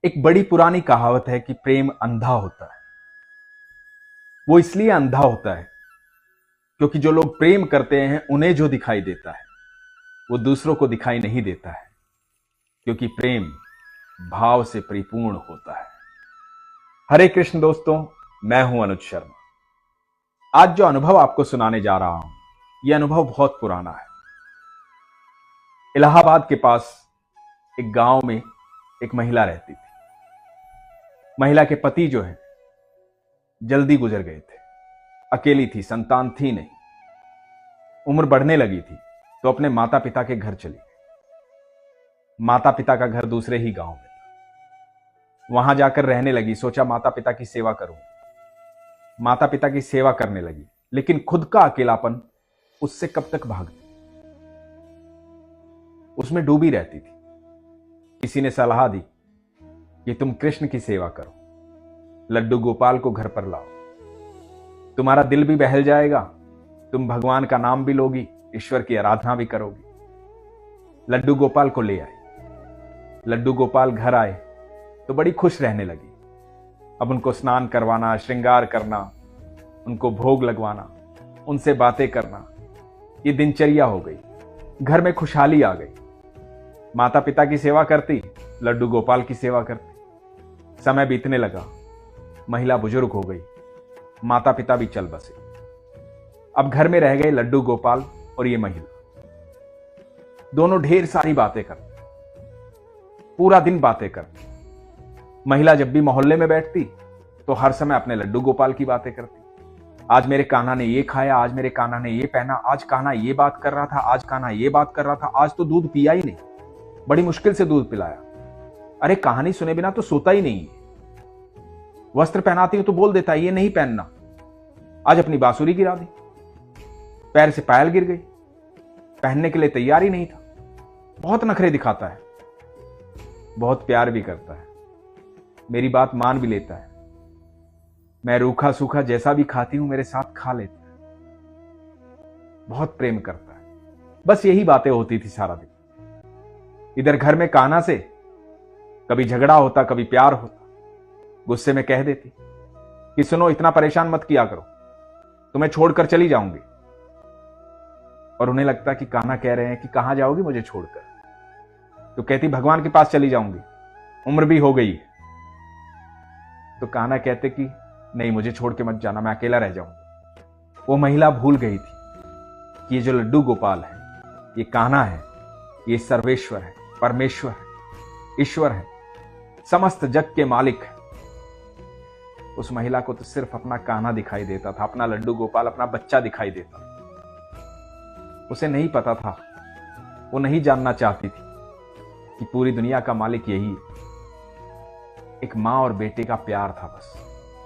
एक बड़ी पुरानी कहावत है कि प्रेम अंधा होता है। वो इसलिए अंधा होता है क्योंकि जो लोग प्रेम करते हैं उन्हें जो दिखाई देता है वो दूसरों को दिखाई नहीं देता है, क्योंकि प्रेम भाव से परिपूर्ण होता है। हरे कृष्ण दोस्तों, मैं हूं अनुज शर्मा। आज जो अनुभव आपको सुनाने जा रहा हूं, यह अनुभव बहुत पुराना है। इलाहाबाद के पास एक गांव में एक महिला रहती थी। महिला के पति जो है जल्दी गुजर गए थे। अकेली थी, संतान थी नहीं। उम्र बढ़ने लगी थी तो अपने माता पिता के घर चली गई। माता पिता का घर दूसरे ही गांव में था। वहां जाकर रहने लगी। सोचा माता पिता की सेवा करूं। माता पिता की सेवा करने लगी, लेकिन खुद का अकेलापन उससे कब तक भागती, उसमें डूबी रहती थी। किसी ने सलाह दी कि तुम कृष्ण की सेवा करो, लड्डू गोपाल को घर पर लाओ, तुम्हारा दिल भी बहल जाएगा, तुम भगवान का नाम भी लोगी, ईश्वर की आराधना भी करोगी। लड्डू गोपाल को ले आई। लड्डू गोपाल घर आए तो बड़ी खुश रहने लगी। अब उनको स्नान करवाना, श्रृंगार करना, उनको भोग लगवाना, उनसे बातें करना, ये दिनचर्या हो गई। घर में खुशहाली आ गई। माता पिता की सेवा करती, लड्डू गोपाल की सेवा करती। समय बीतने लगा। महिला बुजुर्ग हो गई। माता पिता भी चल बसे। अब घर में रह गए लड्डू गोपाल और ये महिला। दोनों ढेर सारी बातें करते, पूरा दिन बातें करते। महिला जब भी मोहल्ले में बैठती तो हर समय अपने लड्डू गोपाल की बातें करती। आज मेरे कान्हा ने ये खाया, आज मेरे कान्हा ने ये पहना, आज कान्हा ये बात कर रहा था, आज कान्हा ये बात कर रहा था, आज तो दूध पिया ही नहीं, बड़ी मुश्किल से दूध पिलाया। अरे कहानी सुने बिना तो सोता ही नहीं है। वस्त्र पहनाती हूं तो बोल देता है ये नहीं पहनना। आज अपनी बांसुरी गिरा दी, पैर से पायल गिर गई, पहनने के लिए तैयार ही नहीं था। बहुत नखरे दिखाता है, बहुत प्यार भी करता है, मेरी बात मान भी लेता है। मैं रूखा सूखा जैसा भी खाती हूं मेरे साथ खा लेता है। बहुत प्रेम करता है। बस यही बातें होती थी सारा दिन। इधर घर में कान्हा से कभी झगड़ा होता, कभी प्यार होता। गुस्से में कह देती कि सुनो, इतना परेशान मत किया करो, तुम्हें छोड़कर चली जाऊंगी। और उन्हें लगता कि कान्हा कह रहे हैं कि कहां जाओगी मुझे छोड़कर। तो कहती भगवान के पास चली जाऊंगी, उम्र भी हो गई है। तो कान्हा कहते कि नहीं, मुझे छोड़ के मत जाना, मैं अकेला रह जाऊंगा। वो महिला भूल गई थी कि ये जो लड्डू गोपाल है, ये कान्हा है, ये सर्वेश्वर है, परमेश्वर है, ईश्वर है, समस्त जग के मालिक है। उस महिला को तो सिर्फ अपना कान्हा दिखाई देता था, अपना लड्डू गोपाल, अपना बच्चा दिखाई देता। उसे नहीं पता था, वो नहीं जानना चाहती थी कि पूरी दुनिया का मालिक यही है। एक मां और बेटे का प्यार था बस,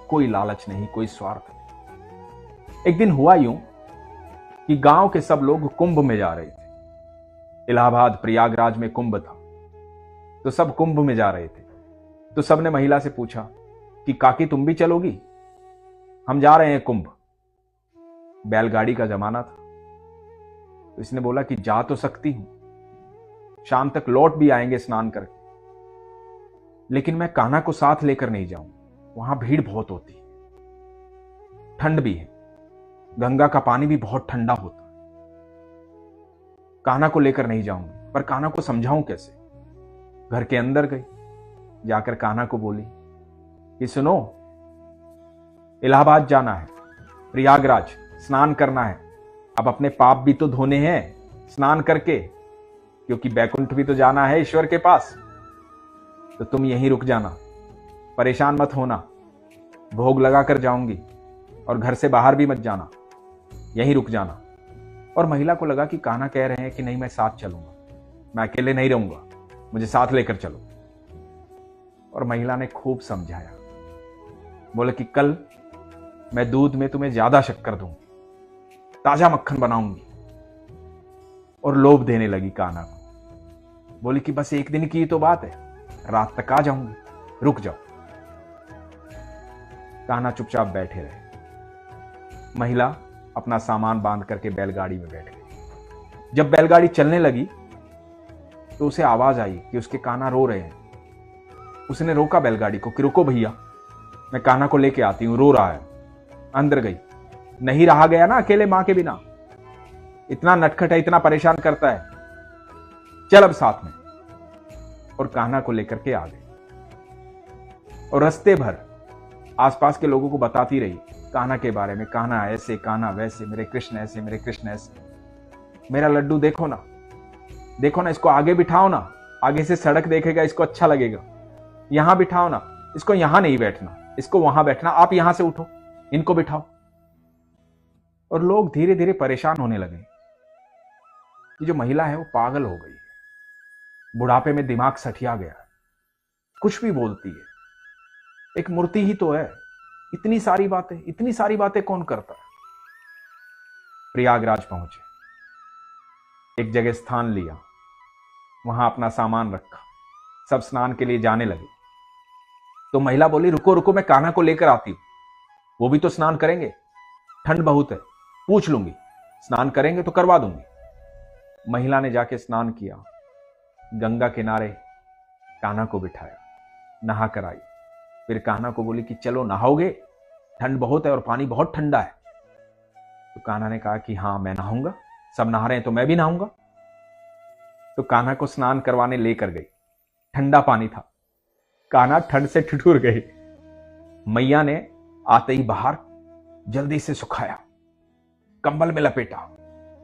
कोई लालच नहीं, कोई स्वार्थ नहीं। एक दिन हुआ यूं कि गांव के सब लोग कुंभ में जा रहे थे। इलाहाबाद प्रयागराज में कुंभ था, तो सब कुंभ में जा रहे थे। तो सबने महिला से पूछा कि काकी तुम भी चलोगी, हम जा रहे हैं कुंभ। बैलगाड़ी का जमाना था। तो इसने बोला कि जा तो सकती हूं, शाम तक लौट भी आएंगे स्नान करके, लेकिन मैं कान्हा को साथ लेकर नहीं जाऊं, वहां भीड़ बहुत होती है, ठंड भी है, गंगा का पानी भी बहुत ठंडा होता है। कान्हा को लेकर नहीं जाऊंगी। पर कान्हा को समझाऊं कैसे। घर के अंदर गई, जाकर कान्हा को बोली कि सुनो, इलाहाबाद जाना है, प्रयागराज स्नान करना है। अब अपने पाप भी तो धोने हैं स्नान करके, क्योंकि बैकुंठ भी तो जाना है ईश्वर के पास। तो तुम यहीं रुक जाना, परेशान मत होना, भोग लगा कर जाऊंगी और घर से बाहर भी मत जाना, यहीं रुक जाना। और महिला को लगा कि कान्हा कह रहे हैं कि नहीं, मैं साथ चलूंगा, मैं अकेले नहीं रहूंगा, मुझे साथ लेकर चलो। और महिला ने खूब समझाया, बोले कि कल मैं दूध में तुम्हें ज्यादा शक्कर दूंगी, ताजा मक्खन बनाऊंगी। और लोभ देने लगी कान्हा को। बोली कि बस एक दिन की तो बात है, रात तक आ जाऊंगी, रुक जाओ। कान्हा चुपचाप बैठे रहे। महिला अपना सामान बांध करके बैलगाड़ी में बैठ गई। जब बैलगाड़ी चलने लगी तो उसे आवाज आई कि उसके कान्हा रो रहे हैं। उसने रोका बैलगाड़ी को कि रुको भैया, मैं कान्हा को लेके आती हूं, रो रहा है। अंदर गई, नहीं रहा गया ना अकेले मां के बिना, इतना नटखट है, इतना परेशान करता है, चल अब साथ में। और कान्हा को लेकर के आ गई और रास्ते भर आसपास के लोगों को बताती रही कान्हा के बारे में, कान्हा ऐसे, कान्हा वैसे, मेरे कृष्ण ऐसे, मेरे कृष्ण ऐसे, मेरा लड्डू देखो ना, देखो ना, इसको आगे बिठाओ ना, आगे से सड़क देखेगा, इसको अच्छा लगेगा, यहां बिठाओ ना, इसको यहां नहीं बैठना, इसको वहां बैठना, आप यहां से उठो, इनको बिठाओ। और लोग धीरे धीरे परेशान होने लगे कि जो महिला है वो पागल हो गई है, बुढ़ापे में दिमाग सठिया गया है, कुछ भी बोलती है, एक मूर्ति ही तो है, इतनी सारी बातें कौन करता है। प्रयागराज पहुंचे, एक जगह स्थान लिया, वहां अपना सामान रखा, सब स्नान के लिए जाने लगे। तो महिला बोली रुको रुको, मैं कान्हा को लेकर आती हूं, वो भी तो स्नान करेंगे, ठंड बहुत है, पूछ लूंगी, स्नान करेंगे तो करवा दूंगी। महिला ने जाके स्नान किया, गंगा किनारे कान्हा को बिठाया, नहा कर आई। फिर कान्हा को बोली कि चलो नहाओगे, ठंड बहुत है और पानी बहुत ठंडा है। तो कान्हा ने कहा कि हाँ मैं नहाऊंगा, सब नहा रहे हैं तो मैं भी नहाऊंगा। तो कान्हा को स्नान करवाने लेकर गई, ठंडा पानी था, कान्हा ठंड से ठिठुर गई। मैया ने आते ही बाहर जल्दी से सुखाया, कंबल में लपेटा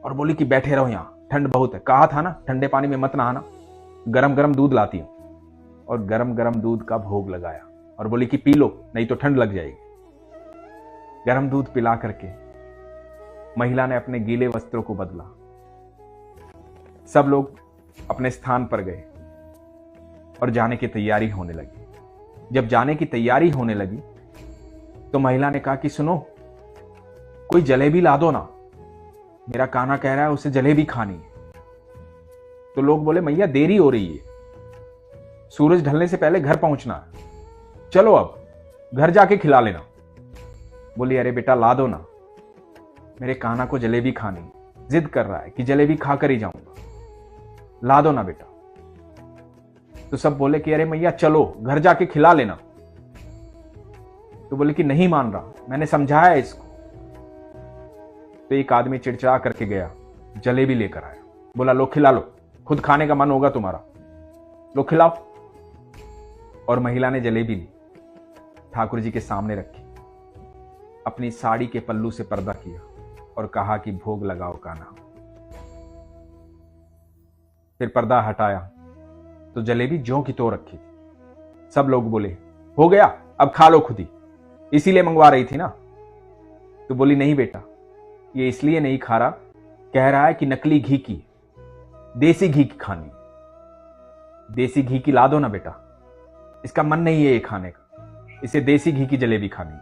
और बोली कि बैठे रहो यहां, ठंड बहुत है, कहा था ना ठंडे पानी में मत नहाना, गरम गरम दूध लाती हूं। और गरम गरम दूध का भोग लगाया और बोली कि पी लो, नहीं तो ठंड लग जाएगी। गरम दूध पिला करके महिला ने अपने गीले वस्त्रों को बदला, सब लोग अपने स्थान पर गए और जाने की तैयारी होने लगी। जब जाने की तैयारी होने लगी तो महिला ने कहा कि सुनो, कोई जलेबी ला दो ना, मेरा कान्हा कह रहा है उसे जलेबी खानी है। तो लोग बोले मैया देरी हो रही है, सूरज ढलने से पहले घर पहुंचना है, चलो अब घर जाके खिला लेना। बोली अरे बेटा ला दो ना, मेरे कान्हा को जलेबी खानी, जिद कर रहा है कि जलेबी खाकर ही जाऊंगा, ला दो ना बेटा। तो सब बोले कि अरे मैया चलो घर जाके खिला लेना। तो बोले कि नहीं मान रहा, मैंने समझाया इसको। तो एक आदमी चिड़चिड़ा करके गया, जलेबी लेकर आया, बोला लो खिला लो, खुद खाने का मन होगा तुम्हारा, लो खिलाओ। और महिला ने जलेबी ली, ठाकुर जी के सामने रखी, अपनी साड़ी के पल्लू से पर्दा किया और कहा कि भोग लगाओ कान्हा। फिर पर्दा हटाया तो जलेबी ज्यों की त्यों रखी थी। सब लोग बोले हो गया, अब खा लो खुद ही, इसीलिए मंगवा रही थी ना। तो बोली नहीं बेटा, ये इसलिए नहीं खा रहा, कह रहा है कि नकली घी की, देसी घी की खानी, देसी घी की ला दो ना बेटा, इसका मन नहीं है ये खाने का, इसे देसी घी की जलेबी खानी।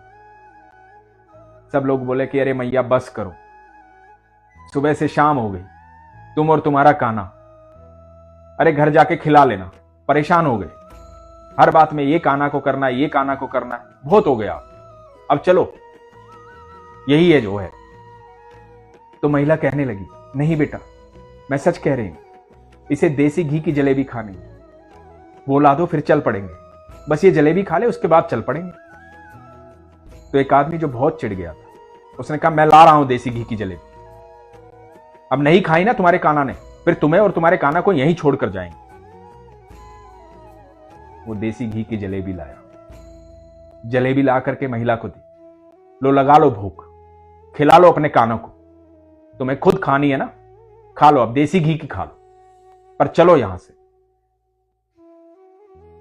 सब लोग बोले कि अरे मैया बस करो, सुबह से शाम हो गई, तुम और तुम्हारा कान्हा, अरे घर जाके खिला लेना, परेशान हो गए, हर बात में ये कान्हा को करना है, ये कान्हा को करना है, बहुत हो गया, अब चलो यही है जो है। तो महिला कहने लगी नहीं बेटा, मैं सच कह रही हूं, इसे देसी घी की जलेबी खानी, वो ला दो फिर चल पड़ेंगे, बस ये जलेबी खा ले उसके बाद चल पड़ेंगे। तो एक आदमी जो बहुत चिढ़ गया था, उसने कहा मैं ला रहा हूं देसी घी की जलेबी, अब नहीं खाई ना तुम्हारे कान्हा ने, फिर तुम्हें और तुम्हारे कान्हा को यहीं छोड़कर जाएंगे। वो देसी घी की जलेबी लाया, जलेबी ला करके महिला को दी, लो लगा लो भूख, खिला लो अपने कान्हा को, तुम्हें खुद खानी है ना, खा लो, अब देसी घी की खा लो, पर चलो यहां से।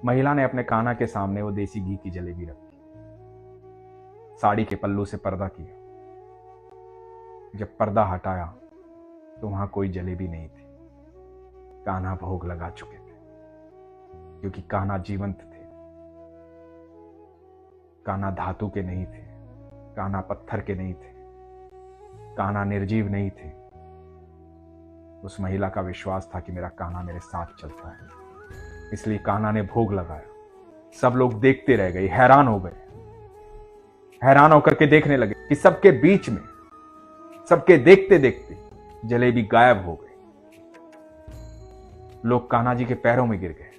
महिला ने अपने कान्हा के सामने वो देसी घी की जलेबी रखी, साड़ी के पल्लू से पर्दा किया। जब पर्दा हटाया तो वहां कोई जलेबी नहीं थी, कान्हा भोग लगा चुके थे, क्योंकि कान्हा जीवंत थे, कान्हा धातु के नहीं थे, कान्हा पत्थर के नहीं थे, कान्हा निर्जीव नहीं थे। उस महिला का विश्वास था कि मेरा कान्हा मेरे साथ चलता है, इसलिए कान्हा ने भोग लगाया। सब लोग देखते रह गए, हैरान हो गए, हैरान होकर के देखने लगे कि सबके बीच में, सबके देखते देखते जलेबी गायब हो गई। लोग कान्हा जी के पैरों में गिर गए,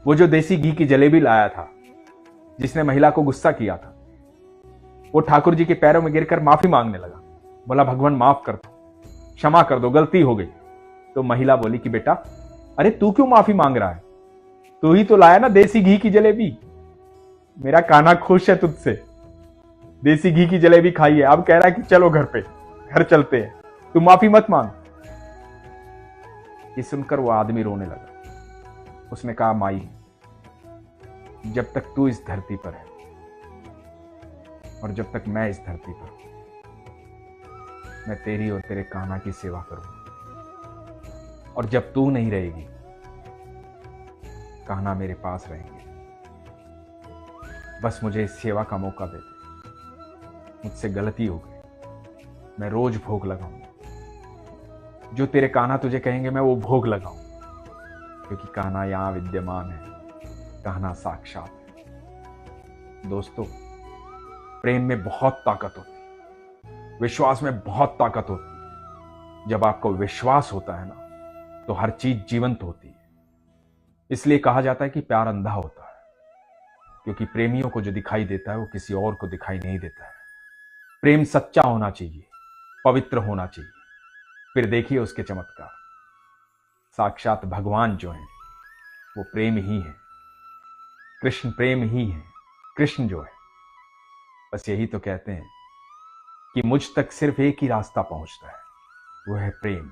वो जो देसी घी की जलेबी लाया था, जिसने महिला को गुस्सा किया था, वो ठाकुर जी के पैरों में गिरकर माफी मांगने लगा। बोला, भगवान माफ कर दो, क्षमा कर दो, गलती हो गई। तो महिला बोली कि बेटा, अरे तू क्यों माफी मांग रहा है? तू ही तो लाया ना देसी घी की जलेबी। मेरा कान्हा खुश है तुझसे, देसी घी की जलेबी खाई है, अब कह रहा है कि चलो घर चलते हैं, तू माफी मत मांग। ये सुनकर वो आदमी रोने लगा। उसने कहा, माई, जब तक तू इस धरती पर है और जब तक मैं इस धरती पर हूं, मैं तेरी और तेरे कान्हा की सेवा करूंगा। और जब तू नहीं रहेगी, कान्हा मेरे पास रहेंगे। बस मुझे इस सेवा का मौका दे दे। मुझसे गलती हो गई, मैं रोज भोग लगाऊंगा। जो तेरे कान्हा तुझे कहेंगे मैं वो भोग लगाऊं, क्योंकि कान्हा यहां विद्यमान है, कान्हा साक्षात है। दोस्तों, प्रेम में बहुत ताकत होती है, विश्वास में बहुत ताकत होती है। जब आपको विश्वास होता है ना, तो हर चीज जीवंत होती है। इसलिए कहा जाता है कि प्यार अंधा होता है, क्योंकि प्रेमियों को जो दिखाई देता है वो किसी और को दिखाई नहीं देता है। प्रेम सच्चा होना चाहिए, पवित्र होना चाहिए, फिर देखिए उसके चमत्कार। साक्षात भगवान जो है वो प्रेम ही है, कृष्ण प्रेम ही है। कृष्ण जो है, बस यही तो कहते हैं कि मुझ तक सिर्फ एक ही रास्ता पहुंचता है, वो है प्रेम।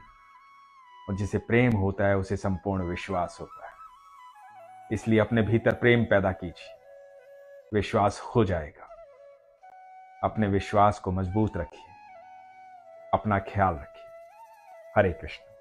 और जिसे प्रेम होता है उसे संपूर्ण विश्वास होता है। इसलिए अपने भीतर प्रेम पैदा कीजिए, विश्वास हो जाएगा। अपने विश्वास को मजबूत रखिए, अपना ख्याल रखिए। हरे कृष्ण।